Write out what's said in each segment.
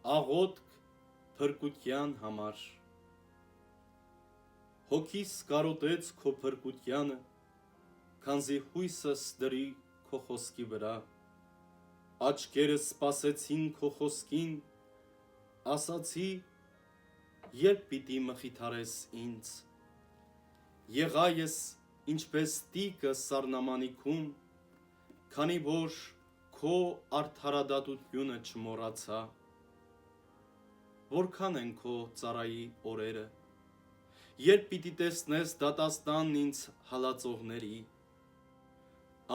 աղոթք փրկության համար։ Հոգիս կարոտեց քո փրկությանը, քանզի հույսս դրի քո խոսքի վրա։ Աչքերս սպասեցին քո խոսքին, ասացի, երբ պիտի մխիթարես ինձ։ Եղա ես ինչպես տիկը սառնամանիքում, քանի որ քո արդարադատությունը չմոռացա։ Որքան են քո ծառայի օրերը, երբ պիտի տեսնես դատաստանն ինձ հալածողների։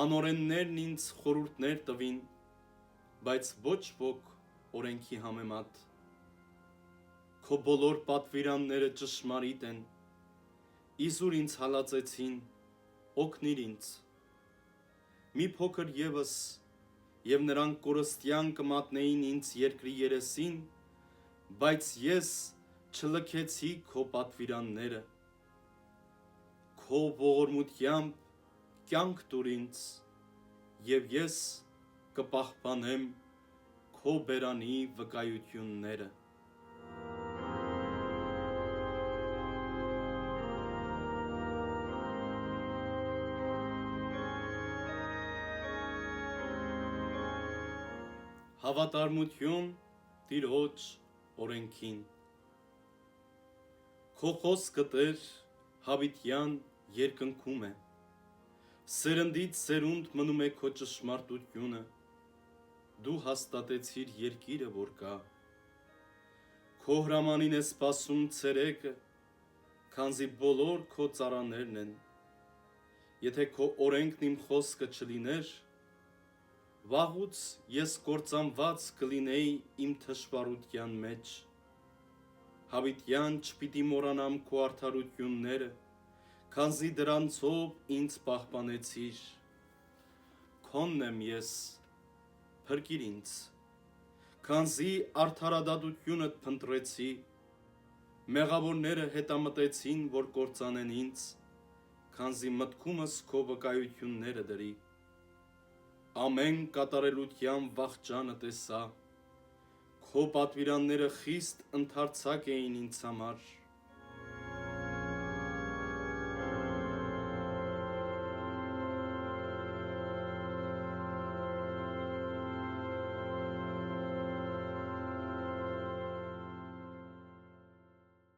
Անօրեններն ինձ խորհուրդներ տվին, բայց ոչ ոք օրենքի համեմատ։ Քո բոլոր պատվիրանները ճշմարիտ են, իզուր ինձ հալածեցին, օգնիր ինձ։ Մի փոքր ևս, և նրանք կորստյան կմատնեին ինձ երկրի երեսին, բայց ես չլքեցի քո պատվիրանները։ Քո ողորմությամբ կյանք տուր ինձ, և ես կպահպանեմ քո բերանի վկայությունները։ Հավատարմություն Տիրոջ օրենքին։ Քո խոսքը, Տեր, հավիտյան երկնքում է, սերնդից սերունդ մնում է քո ճշմարտությունը, դու հաստատեցիր երկիրը, որ կա։ Քո հրամանին է սպասում ցերեկը, քանզի բոլոր քո ծառաներն են։ Եթե քո օրենքն իմ խոսքը չլիներ, վաղուց ես կործանված կլինեի իմ թշվառության մեջ։ Հավիտյան չպիտի մոռանամ քո արդարությունները, քանզի դրանցով ինձ պահպանեցիր։ Քոնն եմ ես, փրկիր ինձ, քանզի արդարադատությունդ փնտրեցի։ Մեղավորները հետամտեցին, որ կործանեն ինձ, քանզի մտքումս քո վկայությունները դրի։ Ամեն կատարելության վախճանը տեսա, քո պատվիրանները խիստ ընդարձակ էին ինձ համար։